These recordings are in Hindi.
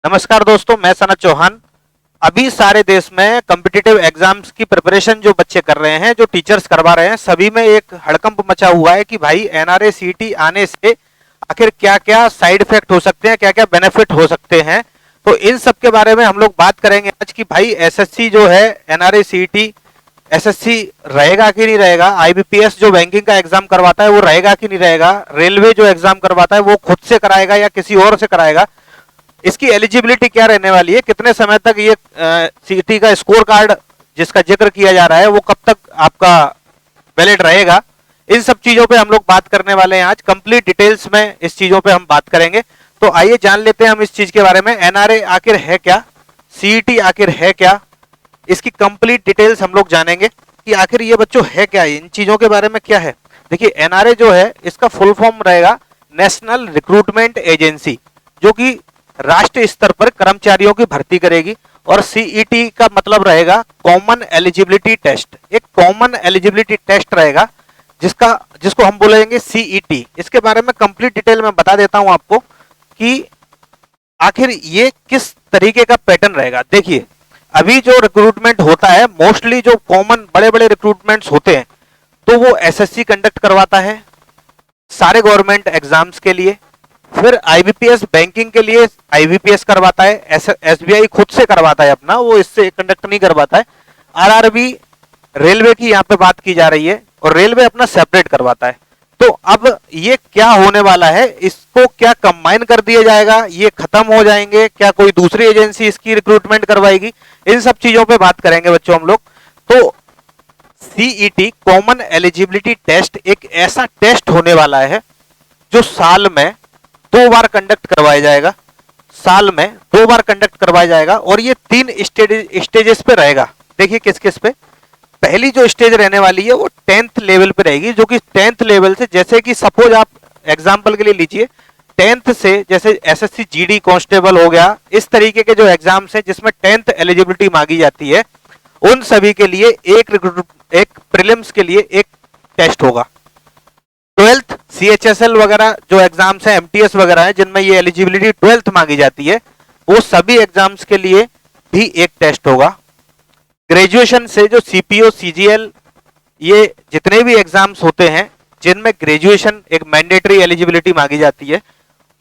नमस्कार दोस्तों, मैं सनत चौहान। अभी सारे देश में कॉम्पिटिटिव एग्जाम्स की प्रिपरेशन जो बच्चे कर रहे हैं, जो टीचर्स करवा रहे हैं, सभी में एक हड़कंप मचा हुआ है कि भाई एनआरए सीटी आने से आखिर क्या क्या साइड इफेक्ट हो सकते हैं, क्या क्या बेनिफिट हो सकते हैं। तो इन सब के बारे में हम लोग बात करेंगे आज कि भाई एसएससी जो है, एनआरए सीटी एसएससी रहेगा कि नहीं रहेगा, आईबीपीएस जो बैंकिंग का एग्जाम करवाता है वो रहेगा कि नहीं रहेगा, रेलवे जो एग्जाम करवाता है वो खुद से कराएगा या किसी और से कराएगा, इसकी एलिजिबिलिटी क्या रहने वाली है, कितने समय तक ये सीटी का स्कोर कार्ड जिसका जिक्र किया जा रहा है वो कब तक आपका वैलिड रहेगा, इन सब चीजों पे हम लोग बात करने वाले हैं आज। कंप्लीट डिटेल्स में इस चीजों पे हम बात करेंगे। तो आइए जान लेते हैं हम इस चीज के बारे में। एनआरए आखिर है क्या, सीईटी आखिर है क्या, इसकी कंप्लीट डिटेल्स हम लोग जानेंगे कि आखिर ये बच्चों है क्या, इन चीजों के बारे में क्या है। देखिए, एनआरए जो है इसका फुल फॉर्म रहेगा नेशनल रिक्रूटमेंट एजेंसी, जो कि राष्ट्रीय स्तर पर कर्मचारियों की भर्ती करेगी। और सीईटी का मतलब रहेगा कॉमन एलिजिबिलिटी टेस्ट, एक कॉमन एलिजिबिलिटी टेस्ट रहेगा जिसको हम बोलेंगे सीईटी। इसके बारे में कंप्लीट डिटेल में बता देता हूं आपको कि आखिर ये किस तरीके का पैटर्न रहेगा। देखिए, अभी जो रिक्रूटमेंट होता है, मोस्टली जो कॉमन बड़े बड़े रिक्रूटमेंट्स होते हैं तो वो एसएससी कंडक्ट करवाता है सारे गवर्नमेंट एग्जाम्स के लिए। फिर आईबीपीएस बैंकिंग के लिए आईबीपीएस करवाता है, एसबीआई खुद से करवाता है अपना, वो इससे कंडक्ट नहीं करवाता है। आरआरबी, रेलवे की यहाँ पे बात की जा रही है और रेलवे अपना सेपरेट करवाता है। तो अब ये क्या होने वाला है, इसको क्या कंबाइन कर दिया जाएगा, ये खत्म हो जाएंगे, क्या कोई दूसरी एजेंसी इसकी रिक्रूटमेंट करवाएगी, इन सब चीजों पे बात करेंगे बच्चों हम लोग। तो सीईटी कॉमन एलिजिबिलिटी टेस्ट एक ऐसा टेस्ट होने वाला है जो साल में 2 बार कंडक्ट करवाया जाएगा, साल में 2 बार कंडक्ट करवाया जाएगा। और ये 3 स्टेजेस पे रहेगा। देखिए किस किस पे। पहली जो स्टेज रहने वाली है वो 10th लेवल पे रहेगी, जो कि 10th लेवल से, जैसे कि सपोज आप एग्जांपल के लिए लीजिए, 10th से जैसे एसएससी जीडी कांस्टेबल हो गया, इस तरीके के जो एग्जाम्स हैं जिसमें 10th एलिजिबिलिटी मांगी जाती है, उन सभी के लिए एक प्रीलिम्स के लिए एक टेस्ट होगा। 12th सीएचएसएल वगैरह जो एग्जाम्स हैं, एमटीएस वगैरह हैं, जिनमें ये एलिजिबिलिटी 12th मांगी जाती है, वो सभी एग्जाम्स के लिए भी एक टेस्ट होगा। ग्रेजुएशन से जो सीपीओ, सीजीएल, ये जितने भी एग्जाम्स होते हैं जिनमें ग्रेजुएशन एक मैंडेटरी एलिजिबिलिटी मांगी जाती है,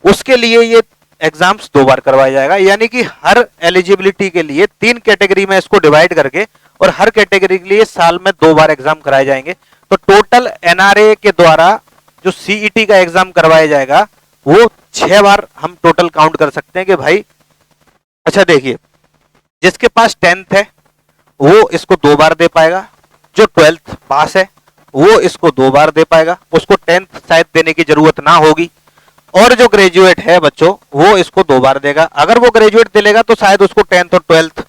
उसके लिए ये एग्जाम्स 2 बार करवाया जाएगा। यानी कि हर एलिजिबिलिटी के लिए 3 कैटेगरी में इसको डिवाइड करके और हर कैटेगरी के लिए साल में 2 बार एग्जाम कराए जाएंगे। तो टोटल एनआरए के द्वारा जो सीईटी का एग्जाम करवाया जाएगा वो 6 बार हम टोटल काउंट कर सकते हैं कि भाई। अच्छा देखिए, जिसके पास 10th है वो इसको 2 बार दे पाएगा, जो 12th पास है वो इसको 2 बार दे पाएगा, उसको 10th शायद देने की जरूरत ना होगी। और जो ग्रेजुएट है बच्चों, वो इसको 2 बार देगा। अगर वो ग्रेजुएट दे लेगा तो शायद उसको 10th और 12th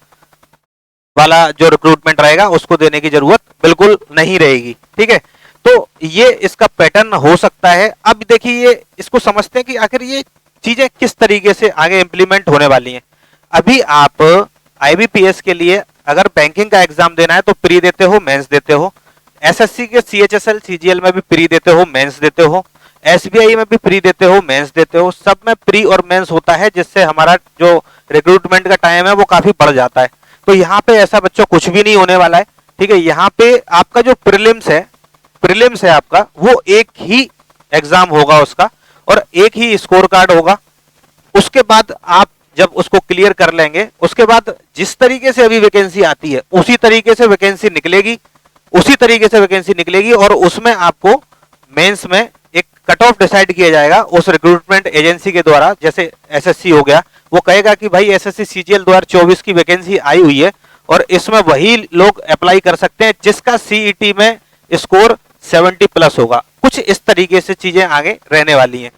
वाला जो रिक्रूटमेंट रहेगा उसको देने की जरूरत बिल्कुल नहीं रहेगी। ठीक है, तो ये इसका पैटर्न हो सकता है। अब देखिए, ये इसको समझते हैं कि आखिर ये चीजें किस तरीके से आगे इंप्लीमेंट होने वाली हैं। अभी आप आईबीपीएस के लिए अगर बैंकिंग का एग्जाम देना है तो प्री देते हो, मेंस देते हो। एसएससी के सीएचएसएल, सीजीएल में भी प्री देते हो, मेंस देते हो। एसबीआई में भी प्री देते हो, मेंस देते हो। सब में प्री और मेंस होता है, जिससे हमारा जो रिक्रूटमेंट का टाइम है वो काफी बढ़ जाता है। तो यहाँ पे ऐसा बच्चों कुछ भी नहीं होने वाला है। ठीक है, यहाँ पे आपका जो प्रीलिम्स है आपका, वो एक ही एग्जाम होगा उसका, और एक ही स्कोर कार्ड होगा। उसके बाद आप जब उसको क्लियर कर लेंगे, उसके बाद जिस तरीके से अभी वैकेंसी आती है उसी तरीके से वैकेंसी निकलेगी, और उसमें आपको मेंस में एक कट ऑफ डिसाइड किया जाएगा उस रिक्रूटमेंट एजेंसी के द्वारा। जैसे एसएससी हो गया, वो कहेगा कि भाई एसएससी सीजीएल 2024 की वैकेंसी आई हुई है और इसमें वही लोग अप्लाई कर सकते हैं जिसका सीईटी में स्कोर 70+ होगा। कुछ इस तरीके से चीजें आगे रहने वाली हैं।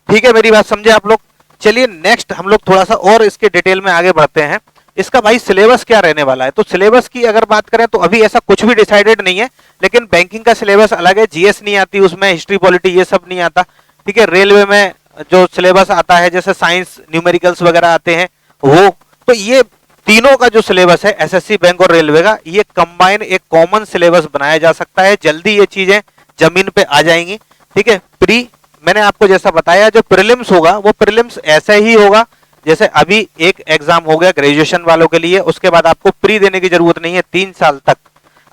ठीक है, मेरी बात समझे आप लोग। चलिए नेक्स्ट हम लोग थोड़ा सा और इसके डिटेल में आगे बढ़ते हैं। इसका भाई सिलेबस क्या रहने वाला है। तो सिलेबस की अगर बात करें तो अभी ऐसा कुछ भी डिसाइडेड नहीं है, लेकिन बैंकिंग का सिलेबस अलग है, जीएस नहीं आती उसमें, हिस्ट्री पॉलिटी ये सब नहीं आता। ठीक है, रेलवे में जो सिलेबस आता है, जैसे साइंस, न्यूमेरिकल्स वगैरह आते हैं वो, तो ये तीनों का जो सिलेबस है एसएससी, बैंक और रेलवे का, ये कंबाइन एक कॉमन सिलेबस बनाया जा सकता है। जल्दी ये चीजें जमीन पे आ जाएंगी। ठीक है, प्री मैंने आपको जैसा बताया, जो प्रीलिम्स होगा वो प्रीलिम्स ऐसा ही होगा जैसे अभी एक एग्जाम हो गया ग्रेजुएशन वालों के लिए, उसके बाद आपको प्री देने की जरूरत नहीं है 3 साल तक,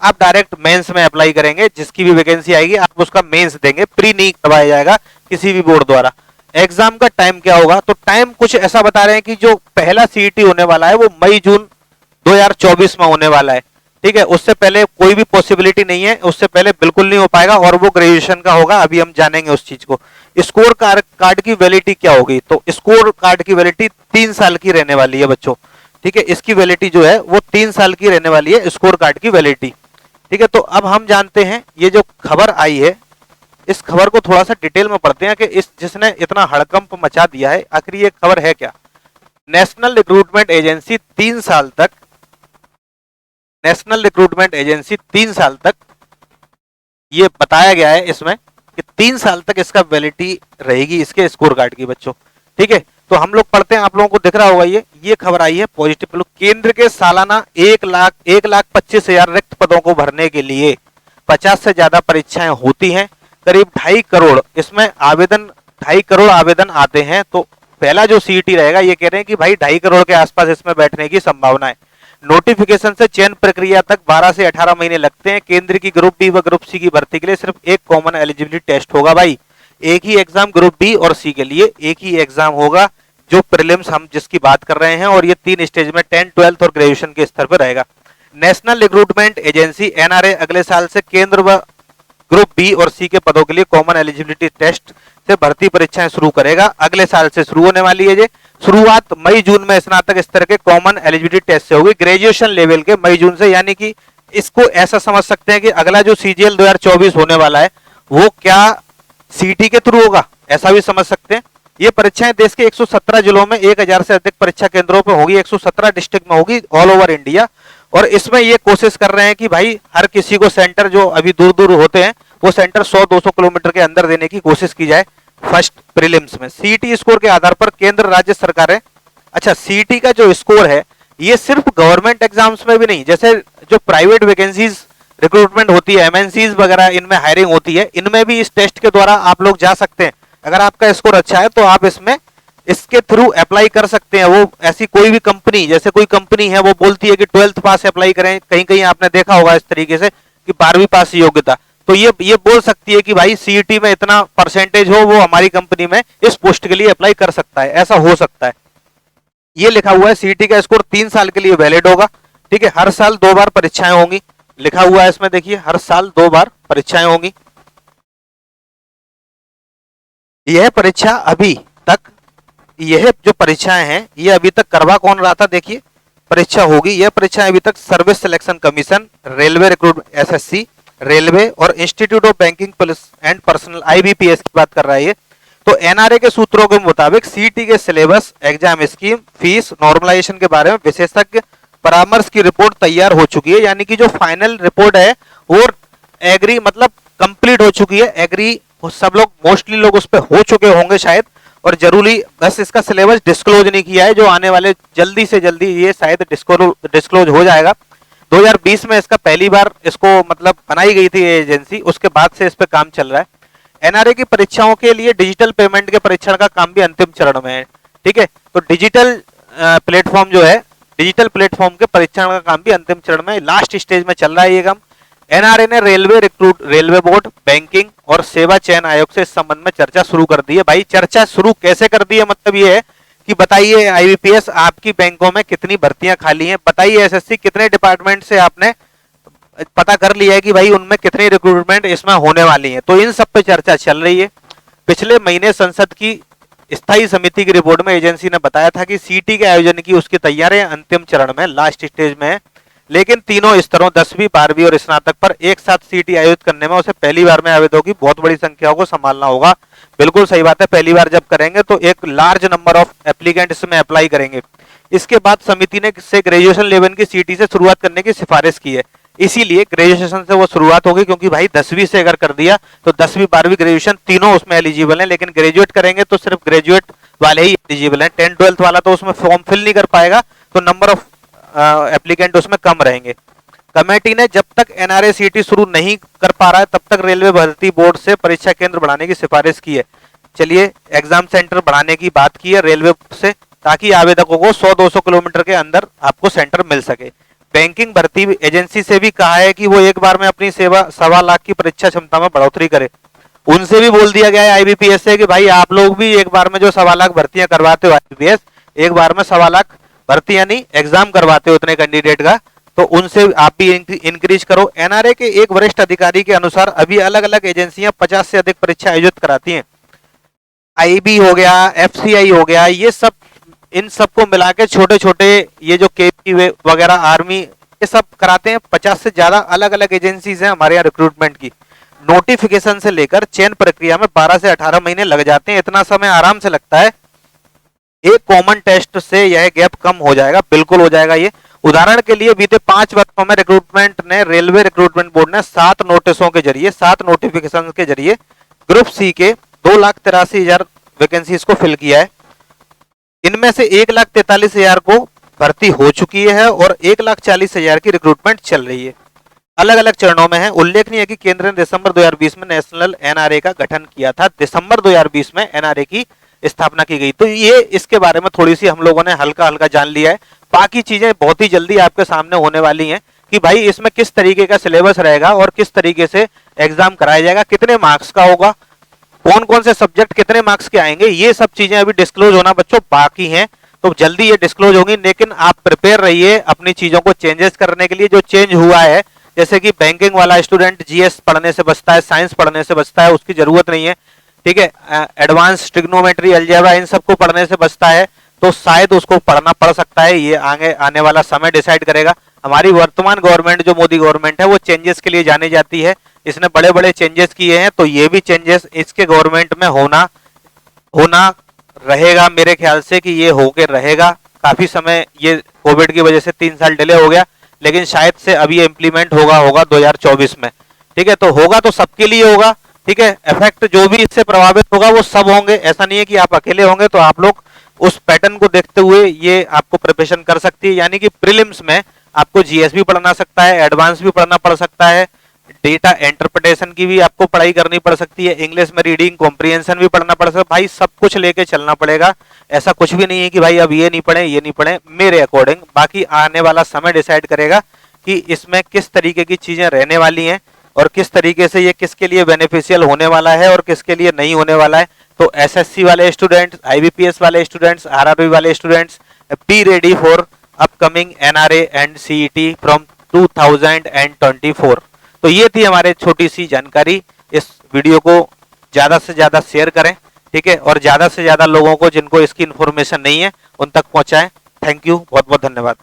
आप डायरेक्ट मेंस में अप्लाई करेंगे, जिसकी भी वैकेंसी आएगी आप उसका मेंस देंगे, प्री नहीं करवाया जाएगा किसी भी बोर्ड द्वारा। एग्जाम का टाइम क्या होगा, तो टाइम कुछ ऐसा बता रहे हैं कि जो पहला सीईटी होने वाला है वो मई जून 2024 में होने वाला है, ठीक है। उससे पहले कोई भी पॉसिबिलिटी नहीं है, उससे पहले बिल्कुल नहीं हो पाएगा, और वो ग्रेजुएशन का होगा, अभी हम जानेंगे उस चीज को। स्कोर कार्ड की वैलिडिटी क्या होगी, तो स्कोर कार्ड की वैलिडिटी 3 साल की रहने वाली है बच्चों, ठीक है। इसकी वैलिडिटी जो है वो 3 साल की रहने वाली है, स्कोर कार्ड की वैलिडिटी, ठीक है। तो अब हम जानते हैं ये जो खबर आई है, इस खबर को थोड़ा सा डिटेल में पढ़ते हैं कि इस जिसने इतना हड़कंप मचा दिया है, आखिर ये खबर है क्या। नेशनल रिक्रूटमेंट एजेंसी 3 साल तक, नेशनल रिक्रूटमेंट एजेंसी 3 साल तक, ये बताया गया है इसमें कि 3 साल तक इसका वैलिडिटी रहेगी इसके स्कोर कार्ड की बच्चों, ठीक है। तो हम लोग पढ़ते हैं, आप लोगों को दिख रहा होगा ये खबर आई है पॉजिटिव। केंद्र के सालाना 1,25,000 रिक्त पदों को भरने के लिए 50 से ज्यादा परीक्षाएं होती हैं, करीब 2.5 करोड़ इसमें आवेदन, 2.5 करोड़ आवेदन आते हैं। तो पहला जो सीईटी रहेगा, ये कह रहे हैं कि भाई 2.5 करोड़ के आसपास इसमें बैठने की संभावना है। नोटिफिकेशन से चयन प्रक्रिया तक 12 से 18 महीने लगते हैं। केंद्र की ग्रुप बी व ग्रुप सी की भर्ती के लिए सिर्फ एक कॉमन एलिजिबिलिटी टेस्ट होगा भाई, एक ही एग्जाम ग्रुप बी और सी के लिए एक ही एग्जाम होगा, जो प्रीलिम्स हम जिसकी बात कर रहे हैं, और ये 3 स्टेज में 10, 12 और ग्रेजुएशन के स्तर पर रहेगा। नेशनल रिक्रूटमेंट एजेंसी एनआरए अगले साल से केंद्र व ग्रुप बी और सी के पदों के लिए कॉमन एलिजिबिलिटी टेस्ट से भर्ती परीक्षाएं शुरू करेगा। अगले साल से शुरू होने वाली है ये, शुरुआत मई जून में स्नातक स्तर के कॉमन एलिजिबिलिटी टेस्ट से होगी, ग्रेजुएशन लेवल के मई जून से। यानी कि इसको ऐसा समझ सकते हैं कि अगला जो सीजीएल 2024 होने वाला है वो क्या सीटी के थ्रू होगा, ऐसा भी समझ सकते हैं। ये परीक्षाएं देश के 117 जिलों में 1000 से अधिक परीक्षा केंद्रों पर होगी, 117 डिस्ट्रिक्ट में होगी ऑल ओवर इंडिया। और इसमें ये कोशिश कर रहे हैं कि भाई हर किसी को सेंटर जो अभी दूर दूर होते हैं वो सेंटर 100-200 किलोमीटर के अंदर देने की कोशिश की जाए फर्स्ट प्रीलिम्स में। सीईटी स्कोर के आधार पर केंद्र राज्य सरकारें, अच्छा सीईटी का जो स्कोर है ये सिर्फ गवर्नमेंट एग्जाम्स में भी नहीं, जैसे जो प्राइवेट वैकेंसीज रिक्रूटमेंट होती है, एमएनसीज वगैरह इनमें हायरिंग होती है, इनमें भी इस टेस्ट के द्वारा आप लोग जा सकते हैं। अगर आपका स्कोर अच्छा है तो आप इसमें इसके थ्रू अप्लाई कर सकते हैं। वो ऐसी कोई भी कंपनी, जैसे कोई कंपनी है वो बोलती है कि 12th पास अप्लाई करें, कहीं कहीं आपने देखा होगा इस तरीके से कि 12वीं पास योग्यता, तो ये बोल सकती है कि भाई सीईटी में इतना परसेंटेज हो, वो हमारी कंपनी में इस पोस्ट के लिए अप्लाई कर सकता है, ऐसा हो सकता है। ये लिखा हुआ है सीईटी का स्कोर 3 साल के लिए वैलिड होगा, ठीक है। हर साल 2 बार परीक्षाएं होंगी, लिखा हुआ है इसमें, देखिए हर साल 2 बार परीक्षाएं होंगी। यह परीक्षा अभी तक, यह जो परीक्षाएं हैं ये अभी तक करवा कौन रहा था, देखिए परीक्षा होगी। यह परीक्षाएं अभी तक service selection commission, railway recruitment SSC, railway और institute of banking police and personnel IBPS की बात कर रहा है ये। तो एनआरए के सूत्रों के मुताबिक सीईटी के syllabus, exam scheme, fees, normalization के बारे में विशेषज्ञ परामर्श की रिपोर्ट तैयार हो चुकी है। यानी कि जो फाइनल रिपोर्ट है वो एग्री मतलब कंप्लीट हो चुकी है, एग्री सब लोग मोस्टली लोग उस पर हो चुके होंगे शायद, और जरूरी बस इसका सिलेबस डिस्क्लोज नहीं किया है, जो आने वाले जल्दी से जल्दी ये शायद डिस्क्लोज हो जाएगा। 2020 में इसका पहली बार इसको मतलब बनाई गई थी ये एजेंसी, उसके बाद से इस पे काम चल रहा है। एनआरए की परीक्षाओं के लिए डिजिटल पेमेंट के परीक्षण का काम भी अंतिम चरण में है, ठीक है। तो डिजिटल प्लेटफॉर्म जो है, डिजिटल प्लेटफॉर्म के परीक्षण का काम भी अंतिम चरण में, लास्ट स्टेज में चल रहा है ये काम। एनआरए ने रेलवे बोर्ड, बैंकिंग और सेवा चयन आयोग से इस संबंध में चर्चा शुरू कर दी है। भाई चर्चा शुरू कैसे कर दी है, मतलब ये है कि बताइए आईबीपीएस आपकी बैंकों में कितनी भर्तियां खाली हैं, बताइए एसएससी कितने डिपार्टमेंट से आपने पता कर लिया है कि भाई उनमें कितनी रिक्रूटमेंट इसमें होने वाली है। तो इन सब पे चर्चा चल रही है। पिछले महीने संसद की स्थायी समिति की रिपोर्ट में एजेंसी ने बताया था कि सीटी के आयोजन की उसकी तैयारियां अंतिम चरण में, लास्ट स्टेज में है, लेकिन तीनों स्तरों 10वीं, 12वीं और स्नातक पर एक साथ सीटी आयोजित करने में उसे पहली बार में आवेदकों की बहुत बड़ी संख्या को संभालना होगा। बिल्कुल सही बात है, पहली बार जब करेंगे तो एक लार्ज नंबर ऑफ एप्लीकेंट इसमें अप्लाई करेंगे। इसके बाद समिति ने से ग्रेजुएशन लेवल की सीटी से शुरुआत करने की सिफारिश की है, इसीलिए ग्रेजुएशन से वो शुरुआत होगी, क्योंकि भाई 10वीं से अगर कर दिया तो 10वीं, 12वीं, ग्रेजुएशन तीनों उसमें एलिजिबल है, लेकिन ग्रेजुएट करेंगे तो सिर्फ ग्रेजुएट वाले ही एलिजिबल है। 10, 12th वाला तो उसमें फॉर्म फिल नहीं कर पाएगा, तो नंबर ऑफ एप्लीकेंट उसमें कम रहेंगे। कमेटी ने जब तक एनआरए सीटी शुरू नहीं कर पा रहा है तब तक रेलवे भर्ती बोर्ड से परीक्षा केंद्र बढ़ाने की सिफारिश की है। चलिए एग्जाम सेंटर बढ़ाने की बात की है रेलवे से, ताकि आवेदकों को 100-200 किलोमीटर के अंदर आपको सेंटर मिल सके। बैंकिंग भर्ती एजेंसी से भी कहा है कि वो एक बार में अपनी सेवा 1.25 लाख की परीक्षा क्षमता में बढ़ोतरी करे। उनसे भी बोल दिया गया है आईबीपीएस से कि भाई आप लोग भी एक बार में जो 1.25 लाख भर्तियां करवाते हो आईबीपीएस, एक बार में 1.25 लाख भर्तियां नहीं एग्जाम करवाते हो उतने कैंडिडेट का, तो उनसे आप भी इंक्रीज करो। एनआरए के एक वरिष्ठ अधिकारी के अनुसार अभी अलग अलग एजेंसियां 50 से अधिक परीक्षा आयोजित कराती हैं। आईबी हो गया, एफसीआई हो गया, ये सब, इन सबको मिला के छोटे छोटे ये जो केपी वगैरह आर्मी ये सब कराते हैं। 50 से ज्यादा अलग अलग एजेंसीज हैं हमारे यहाँ रिक्रूटमेंट की। नोटिफिकेशन से लेकर चयन प्रक्रिया में 12 से 18 महीने लग जाते हैं। इतना समय आराम से लगता है। एक कॉमन टेस्ट से यह गैप कम हो जाएगा, बिल्कुल हो जाएगा। ये उदाहरण के लिए बीते 5 वर्षों में रिक्रूटमेंट ने, रेलवे रिक्रूटमेंट बोर्ड ने 7 नोटिसों के जरिए, 7 नोटिफिकेशन के जरिए ग्रुप सी के 2,83,000 वैकेंसीज को फिल किया है। इनमें से 1,43,000 को भर्ती हो चुकी है और 1,40,000 की रिक्रूटमेंट चल रही है। अलग अलग चरणों में है। उल्लेखनीय है कि केंद्र ने दिसंबर 2020 में नेशनल एनआरए का गठन किया था। दिसंबर 2020 में एनआरए की स्थापना की गई। तो ये इसके बारे में थोड़ी सी हम लोगों ने हल्का हल्का जान लिया है। बाकी चीजें बहुत ही जल्दी आपके सामने होने वाली हैं कि भाई इसमें किस तरीके का सिलेबस रहेगा और किस तरीके से एग्जाम कराया जाएगा, कितने मार्क्स का होगा, कौन कौन से सब्जेक्ट कितने मार्क्स के आएंगे, ये सब चीजें अभी डिस्क्लोज होना बच्चों बाकी हैं। तो जल्दी ये डिस्क्लोज होंगी, लेकिन आप प्रिपेयर रहिए अपनी चीजों को चेंजेस करने के लिए। जो चेंज हुआ है, जैसे कि बैंकिंग वाला स्टूडेंट जीएस पढ़ने से बचता है, साइंस पढ़ने से बचता है, उसकी जरूरत नहीं है, ठीक है। एडवांस ट्रिग्नोमेट्री, अलजेब्रा, इन सबको पढ़ने से बचता है, तो शायद उसको पढ़ना पड़ सकता है। ये आगे आने वाला समय डिसाइड करेगा। हमारी वर्तमान गवर्नमेंट जो मोदी गवर्नमेंट है वो चेंजेस के लिए जानी जाती है। इसने बड़े बड़े चेंजेस किए हैं, तो ये भी चेंजेस इसके गवर्नमेंट में होना रहेगा। मेरे ख्याल से कि ये होके रहेगा। काफी समय ये कोविड की वजह से 3 साल डिले हो गया, लेकिन शायद से अब ये इम्प्लीमेंट होगा 2024 में, ठीक है। तो होगा तो सबके लिए होगा, ठीक है। इफेक्ट जो भी इससे प्रभावित होगा वो सब होंगे। ऐसा नहीं है कि आप अकेले होंगे। तो आप लोग उस पैटर्न को देखते हुए ये आपको प्रिपरेशन कर सकती है। यानी कि प्रीलिम्स में आपको जीएस भी पढ़ना सकता है, एडवांस भी पढ़ना पड़ सकता है, डेटा इंटरप्रिटेशन की भी आपको पढ़ाई करनी पड़ सकती है, इंग्लिश में रीडिंग कॉम्प्रिहेंशन भी पढ़ना पड़ सकता है। भाई सब कुछ लेके चलना पड़ेगा। ऐसा कुछ भी नहीं है कि भाई अब ये नहीं पढ़े ये नहीं पढ़े, मेरे अकॉर्डिंग। बाकी आने वाला समय डिसाइड करेगा कि इसमें किस तरीके की चीजें रहने वाली हैं और किस तरीके से ये किसके लिए बेनिफिशियल होने वाला है और किसके लिए नहीं होने वाला है। तो एसएससी वाले स्टूडेंट्स, आईबीपीएस वाले स्टूडेंट्स, आरआरबी वाले students, be ready for upcoming NRA and CET from 2024। तो ये थी हमारे छोटी सी जानकारी। इस वीडियो को ज्यादा से ज्यादा शेयर करें, ठीक है, और ज्यादा से ज्यादा लोगों को जिनको इसकी इंफॉर्मेशन नहीं है उन तक पहुंचाएं। थैंक यू, बहुत बहुत धन्यवाद।